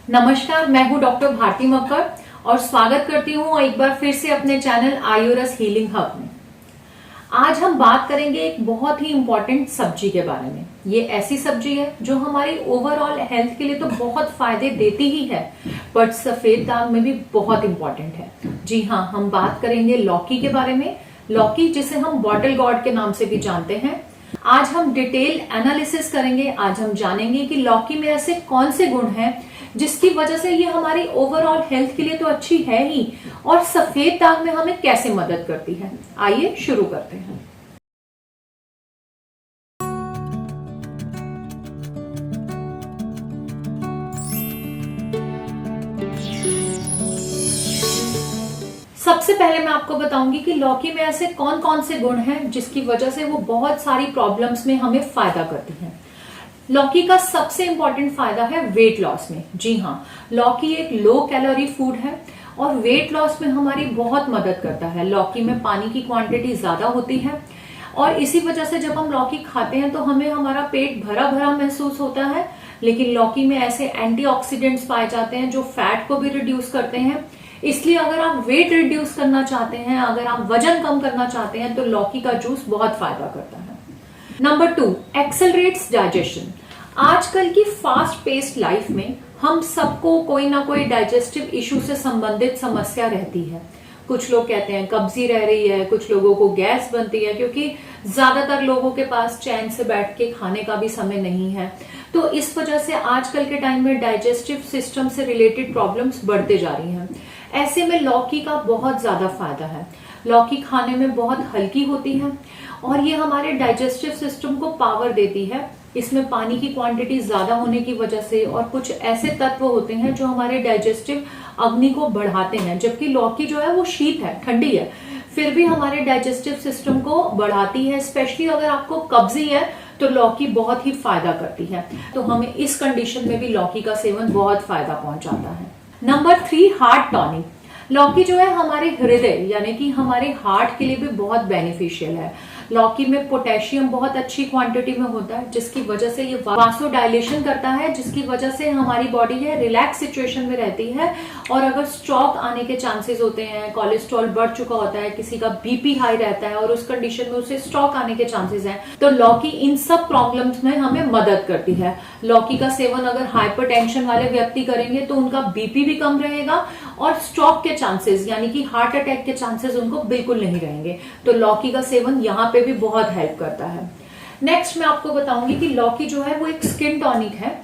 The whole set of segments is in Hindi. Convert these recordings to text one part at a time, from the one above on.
नमस्कार, मैं हूं डॉक्टर भारती मक्कर और स्वागत करती हूं एक बार फिर से अपने चैनल आयुरस हीलिंग हब में। आज हम बात करेंगे एक बहुत ही इंपॉर्टेंट सब्जी के बारे में। ये ऐसी सब्जी है जो हमारी ओवरऑल हेल्थ के लिए तो बहुत फायदे देती ही है, बट सफेद दाग में भी बहुत इंपॉर्टेंट है। जी हाँ, हम बात करेंगे लौकी के बारे में। लौकी जिसे हम बॉटल गॉर्ड के नाम से भी जानते हैं। आज हम डिटेल एनालिसिस करेंगे। आज हम जानेंगे कि लौकी में ऐसे कौन से गुण हैं जिसकी वजह से ये हमारी ओवरऑल हेल्थ के लिए तो अच्छी है ही, और सफेद दाग में हमें कैसे मदद करती है। आइए शुरू करते हैं। सबसे पहले मैं आपको बताऊंगी कि लौकी में ऐसे कौन कौन से गुण हैं जिसकी वजह से वो बहुत सारी प्रॉब्लम्स में हमें फायदा करती है। लौकी का सबसे इंपॉर्टेंट फायदा है वेट लॉस में। जी हाँ, लौकी एक लो कैलोरी फूड है और वेट लॉस में हमारी बहुत मदद करता है। लौकी में पानी की क्वांटिटी ज्यादा होती है और इसी वजह से जब हम लौकी खाते हैं तो हमें हमारा पेट भरा भरा महसूस होता है। लेकिन लौकी में ऐसे एंटीऑक्सीडेंट्स पाए जाते हैं जो फैट को भी रिड्यूस करते हैं। इसलिए अगर आप वेट रिड्यूस करना चाहते हैं, अगर आप वजन कम करना चाहते हैं, तो लौकी का जूस बहुत फायदा करता है। Number 2, accelerates digestion. आजकल की फास्ट पेस्ड लाइफ में हम सबको कोई ना कोई डाइजेस्टिव इश्यू से संबंधित समस्या रहती है। कुछ लोग कहते हैं कब्जी रह रही है, कुछ लोगों को गैस बनती है, क्योंकि ज्यादातर लोगों के पास चैन से बैठ के खाने का भी समय नहीं है। तो इस वजह से आजकल के टाइम में डाइजेस्टिव सिस्टम से रिलेटेड प्रॉब्लम्स बढ़ते जा रही हैं। ऐसे में लौकी का बहुत ज्यादा फायदा है। लौकी खाने में बहुत हल्की होती है और ये हमारे डाइजेस्टिव सिस्टम को पावर देती है। इसमें पानी की क्वांटिटी ज्यादा होने की वजह से और कुछ ऐसे तत्व होते हैं जो हमारे डाइजेस्टिव अग्नि को बढ़ाते हैं। जबकि लौकी जो है वो शीत है, ठंडी है, फिर भी हमारे डाइजेस्टिव सिस्टम को बढ़ाती है। स्पेशली अगर आपको कब्जी है तो लौकी बहुत ही फायदा करती है। तो हमें इस कंडीशन में भी लौकी का सेवन बहुत फायदा पहुंचाता है। Number 3, heart tonic. लौकी जो है हमारे हृदय यानी कि हमारे हार्ट के लिए भी बहुत बेनिफिशियल है। लौकी में पोटेशियम बहुत अच्छी क्वांटिटी में होता है, जिसकी वजह से ये वासोडाइलेशन करता है, जिसकी वजह से हमारी बॉडी है रिलैक्स सिचुएशन में रहती है। और अगर स्ट्रोक आने के चांसेस होते हैं, कोलेस्ट्रॉल बढ़ चुका होता है, किसी का बीपी हाई रहता है और उस कंडीशन में उसे स्ट्रोक आने के चांसेस हैं, तो लौकी इन सब प्रॉब्लम्स में हमें मदद करती है। लौकी का सेवन अगर हाइपरटेंशन वाले व्यक्ति करेंगे तो उनका बीपी भी कम रहेगा और स्ट्रोक के चांसेस यानी कि हार्ट अटैक के चांसेस उनको बिल्कुल नहीं रहेंगे। तो लौकी का सेवन यहाँ पे भी बहुत हेल्प करता है। नेक्स्ट मैं आपको बताऊंगी कि लौकी जो है वो एक स्किन टॉनिक है।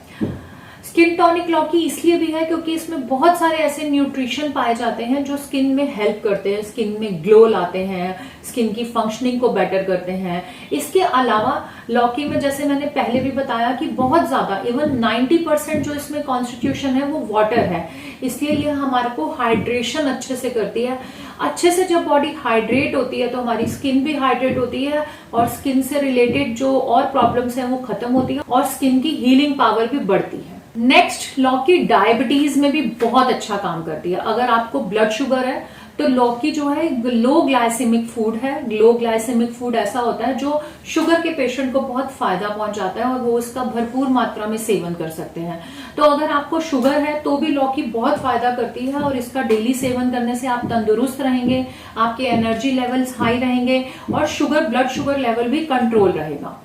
स्किन टॉनिक लौकी इसलिए भी है क्योंकि इसमें बहुत सारे ऐसे न्यूट्रिशन पाए जाते हैं जो स्किन में हेल्प करते हैं, स्किन में ग्लो लाते हैं, स्किन की फंक्शनिंग को बेटर करते हैं। इसके अलावा लौकी में जैसे मैंने पहले भी बताया कि बहुत ज्यादा इवन 90% जो इसमें कॉन्स्टिट्यूशन है वो वाटर है। इसलिए यह हमारे को हाइड्रेशन अच्छे से करती है। अच्छे से जब बॉडी हाइड्रेट होती है तो हमारी स्किन भी हाइड्रेट होती है और स्किन से रिलेटेड जो और प्रॉब्लम्स हैं वो खत्म होती है और स्किन की हीलिंग पावर भी बढ़ती है। नेक्स्ट, लौकी डायबिटीज में भी बहुत अच्छा काम करती है। अगर आपको ब्लड शुगर है तो लौकी जो है लो ग्लाइसेमिक फूड है। लो ग्लाइसेमिक फूड ऐसा होता है जो शुगर के पेशेंट को बहुत फायदा पहुंचाता है और वो उसका भरपूर मात्रा में सेवन कर सकते हैं। तो अगर आपको शुगर है तो भी लौकी बहुत फायदा करती है और इसका डेली सेवन करने से आप तंदुरुस्त रहेंगे, आपके एनर्जी लेवल्स हाई रहेंगे और ब्लड शुगर लेवल भी कंट्रोल रहेगा।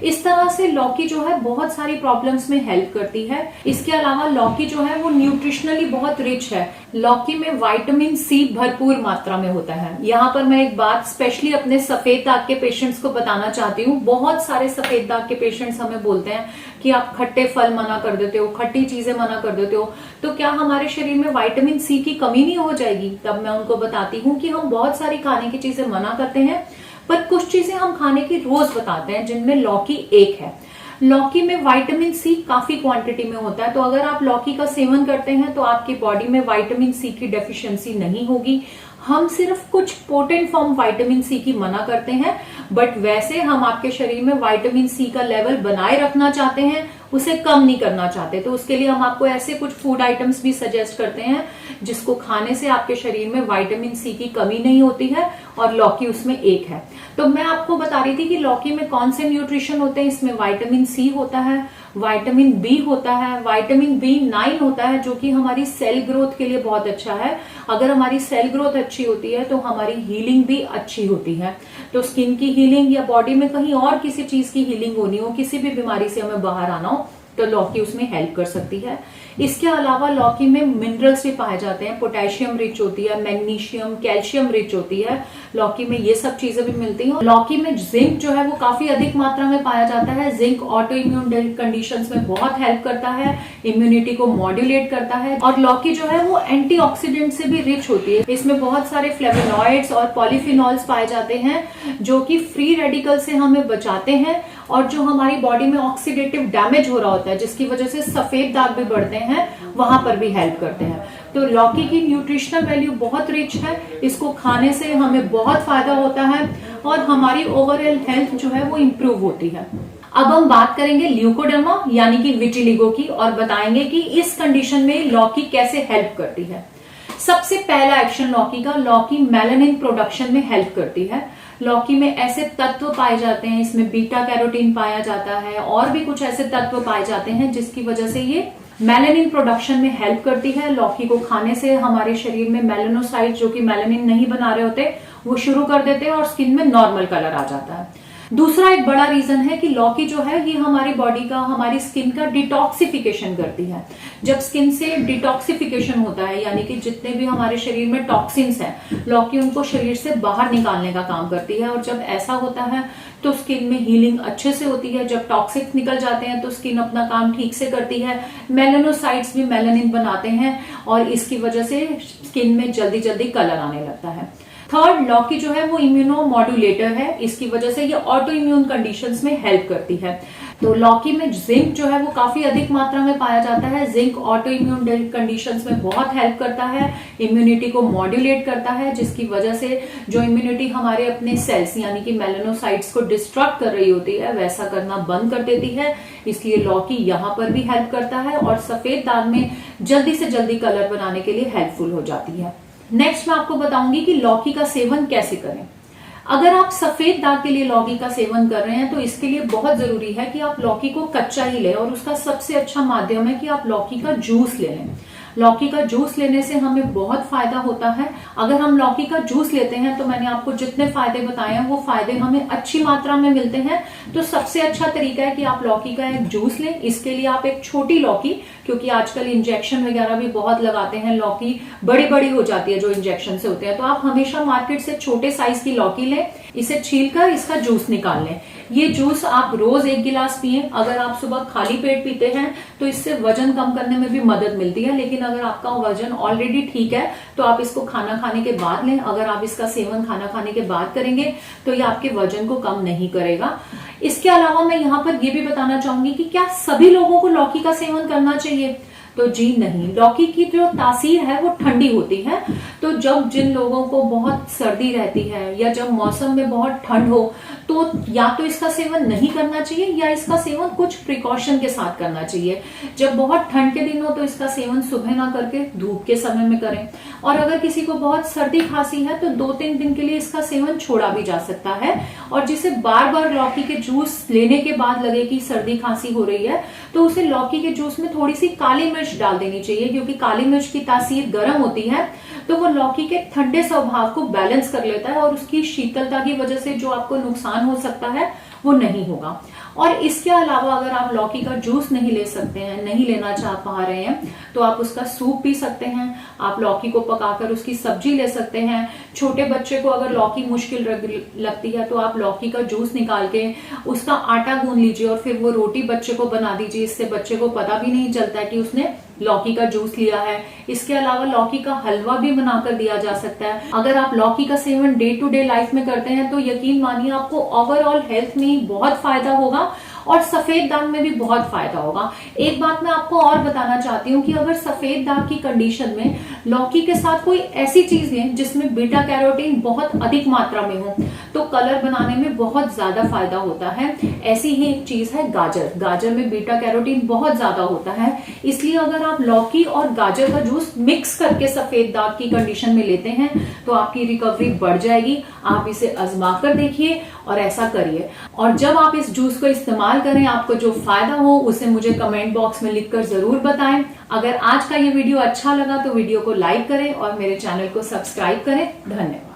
इस तरह से लौकी जो है बहुत सारी प्रॉब्लम्स में हेल्प करती है। इसके अलावा लौकी जो है वो न्यूट्रिशनली बहुत रिच है। लौकी में विटामिन सी भरपूर मात्रा में होता है। यहाँ पर मैं एक बात स्पेशली अपने सफेद दाग के पेशेंट्स को बताना चाहती हूँ। बहुत सारे सफेद दाग के पेशेंट्स हमें बोलते हैं कि आप खट्टे फल मना कर देते हो, खट्टी चीजें मना कर देते हो, तो क्या हमारे शरीर में विटामिन सी की कमी नहीं हो जाएगी? तब मैं उनको बताती हूँ कि हम बहुत सारी खाने की चीजें मना करते हैं, पर कुछ चीजें हम खाने की रोज बताते हैं जिनमें लौकी एक है। लौकी में विटामिन सी काफी क्वांटिटी में होता है, तो अगर आप लौकी का सेवन करते हैं तो आपकी बॉडी में विटामिन सी की डेफिशिएंसी नहीं होगी। हम सिर्फ कुछ पोटेंट फॉर्म विटामिन सी की मना करते हैं, बट वैसे हम आपके शरीर में विटामिन सी का लेवल बनाए रखना चाहते हैं, उसे कम नहीं करना चाहते। तो उसके लिए हम आपको ऐसे कुछ फूड आइटम्स भी सजेस्ट करते हैं जिसको खाने से आपके शरीर में विटामिन सी की कमी नहीं होती है, और लौकी उसमें एक है। तो मैं आपको बता रही थी कि लौकी में कौन से न्यूट्रिशन होते हैं। इसमें विटामिन सी होता है, विटामिन बी होता है, विटामिन B9 होता है जो कि हमारी सेल ग्रोथ के लिए बहुत अच्छा है। अगर हमारी सेल ग्रोथ अच्छी होती है तो हमारी हीलिंग भी अच्छी होती है। तो स्किन की हीलिंग या बॉडी में कहीं और किसी चीज की हीलिंग होनी हो, किसी भी बीमारी से हमें बाहर आना हो, तो लौकी उसमें हेल्प कर सकती है। इसके अलावा लौकी में मिनरल्स भी पाए जाते हैं, पोटेशियम रिच होती है, मैग्नीशियम, कैल्शियम रिच होती है। लौकी में ये सब चीजें भी मिलती हैं। लौकी में जिंक जो है वो काफी अधिक मात्रा में पाया जाता है। जिंक ऑटो इम्यून कंडीशंस में बहुत हेल्प करता है, इम्यूनिटी को मॉड्यूलेट करता है। और लौकी जो है वो एंटीऑक्सीडेंट से भी रिच होती है। इसमें बहुत सारे फ्लेवोनॉइड्स और पॉलीफिनॉल्स पाए जाते हैं जो कि फ्री रेडिकल से हमें बचाते हैं और जो हमारी बॉडी में ऑक्सीडेटिव डैमेज हो रहा होता है जिसकी वजह से सफेद दाग भी बढ़ते हैं, वहां पर भी हेल्प करते हैं। तो लौकी की न्यूट्रिशनल वैल्यू बहुत रिच है। इसको खाने से हमें बहुत फायदा होता है और हमारी ओवरऑल हेल्थ जो है वो इंप्रूव होती है। अब हम बात करेंगे ल्यूकोडर्मा यानी कि विटिलिगो की और बताएंगे कि इस कंडीशन में लौकी कैसे हेल्प करती है। सबसे पहला एक्शन लौकी का, लौकी मेलानिन प्रोडक्शन में हेल्प करती है। लौकी में ऐसे तत्व पाए जाते हैं, इसमें बीटा कैरोटीन पाया जाता है और भी कुछ ऐसे तत्व पाए जाते हैं जिसकी वजह से ये मेलानिन प्रोडक्शन में हेल्प करती है। लौकी को खाने से हमारे शरीर में मेलानोसाइट जो कि मेलानिन नहीं बना रहे होते वो शुरू कर देते हैं और स्किन में नॉर्मल कलर आ जाता है। दूसरा एक बड़ा रीजन है कि लौकी जो है ये हमारी बॉडी का, हमारी स्किन का डिटॉक्सिफिकेशन करती है। जब स्किन से डिटॉक्सिफिकेशन होता है यानी कि जितने भी हमारे शरीर में टॉक्सिन्स हैं, लौकी उनको शरीर से बाहर निकालने का काम करती है। और जब ऐसा होता है तो स्किन में हीलिंग अच्छे से होती है। जब टॉक्सिक निकल जाते हैं तो स्किन अपना काम ठीक से करती है। मेलानोसाइट्स भी मेलानिन बनाते हैं और इसकी वजह से स्किन में जल्दी जल्दी कलर आने लगता है। थर्ड, लौकी जो है वो इम्यूनो मॉड्यूलेटर है। इसकी वजह से ये ऑटो इम्यून कंडीशंस में हेल्प करती है। तो लौकी में जिंक जो है वो काफी अधिक मात्रा में पाया जाता है। जिंक ऑटो इम्यून कंडीशंस में बहुत हेल्प करता है, इम्यूनिटी को मॉड्यूलेट करता है, जिसकी वजह से जो इम्यूनिटी हमारे अपने सेल्स यानी कि मेलानोसाइट्स को डिस्ट्रक्ट कर रही होती है वैसा करना बंद कर देती है। इसलिए लौकी यहाँ पर भी हेल्प करता है और सफेद दाग में जल्दी से जल्दी कलर बनाने के लिए हेल्पफुल हो जाती है। नेक्स्ट मैं आपको बताऊंगी कि लौकी का सेवन कैसे करें। अगर आप सफेद दाग के लिए लौकी का सेवन कर रहे हैं तो इसके लिए बहुत जरूरी है कि आप लौकी को कच्चा ही लें और उसका सबसे अच्छा माध्यम है कि आप लौकी का जूस ले लें। लौकी का जूस लेने से हमें बहुत फायदा होता है। अगर हम लौकी का जूस लेते हैं तो मैंने आपको जितने फायदे बताए हैं वो फायदे हमें अच्छी मात्रा में मिलते हैं। तो सबसे अच्छा तरीका है कि आप लौकी का एक जूस लें। इसके लिए आप एक छोटी लौकी, क्योंकि आजकल इंजेक्शन वगैरह भी बहुत लगाते हैं, लौकी बड़ी बड़ी हो जाती है जो इंजेक्शन से होते हैं, तो आप हमेशा मार्केट से छोटे साइज की लौकी लें, इसे छीलकर इसका जूस निकाल लें। ये जूस आप रोज 1 गिलास पिए। अगर आप सुबह खाली पेट पीते हैं तो इससे वजन कम करने में भी मदद मिलती है, लेकिन अगर आपका वजन ऑलरेडी ठीक है तो आप इसको खाना खाने के बाद लें। अगर आप इसका सेवन खाना खाने के बाद करेंगे तो ये आपके वजन को कम नहीं करेगा। इसके अलावा मैं यहाँ पर ये भी बताना चाहूंगी कि क्या सभी लोगों को लौकी का सेवन करना चाहिए? तो जी नहीं। लौकी की जो तासीर है वो ठंडी होती है। तो जब जिन लोगों को बहुत सर्दी रहती है या जब मौसम में बहुत ठंड हो तो या तो इसका सेवन नहीं करना चाहिए या इसका सेवन कुछ प्रिकॉशन के साथ करना चाहिए। जब बहुत ठंड के दिन हो तो इसका सेवन सुबह ना करके धूप के समय में करें। और अगर किसी को बहुत सर्दी खांसी है तो 2-3 दिन के लिए इसका सेवन छोड़ा भी जा सकता है। और जिसे बार बार लौकी के जूस लेने के बाद लगे कि सर्दी खांसी हो रही है तो उसे लौकी के जूस में थोड़ी सी काली मिर्च डाल देनी चाहिए, क्योंकि काली मिर्च की तासीर गर्म होती है तो वो लौकी के ठंडे स्वभाव को बैलेंस कर लेता है और उसकी शीतलता की वजह से जो आपको नुकसान हो सकता है वो नहीं होगा। और इसके अलावा अगर आप लौकी का जूस नहीं ले सकते हैं, नहीं लेना चाह पा रहे हैं, तो आप उसका सूप पी सकते हैं। आप लौकी को पकाकर उसकी सब्जी ले सकते हैं। छोटे बच्चे को अगर लौकी मुश्किल लगती है तो आप लौकी का जूस निकाल के उसका आटा गूंद लीजिए और फिर वो रोटी बच्चे को बना दीजिए। इससे बच्चे को पता भी नहीं चलता है कि उसने लौकी का जूस लिया है। इसके अलावा लौकी का हलवा भी बनाकर दिया जा सकता है। अगर आप लौकी का सेवन डे टू डे लाइफ में करते हैं तो यकीन मानिए आपको ओवरऑल हेल्थ में बहुत फायदा होगा और सफेद दाग में भी बहुत फायदा होगा। एक बात मैं आपको और बताना चाहती हूँ कि अगर सफेद दाग की कंडीशन में लौकी के साथ कोई ऐसी चीज है जिसमें बीटा कैरोटीन बहुत अधिक मात्रा में हो तो कलर बनाने में बहुत ज्यादा फायदा होता है। ऐसी ही एक चीज है गाजर। गाजर में बीटा कैरोटीन बहुत ज्यादा होता है, इसलिए अगर आप लौकी और गाजर का जूस मिक्स करके सफेद दाग की कंडीशन में लेते हैं तो आपकी रिकवरी बढ़ जाएगी। आप इसे आजमा कर देखिए और ऐसा करिए, और जब आप इस जूस को इस्तेमाल करें आपको जो फायदा हो उसे मुझे कमेंट बॉक्स में लिखकर जरूर बताएं। अगर आज का ये वीडियो अच्छा लगा तो वीडियो को लाइक करें और मेरे चैनल को सब्सक्राइब करें। धन्यवाद।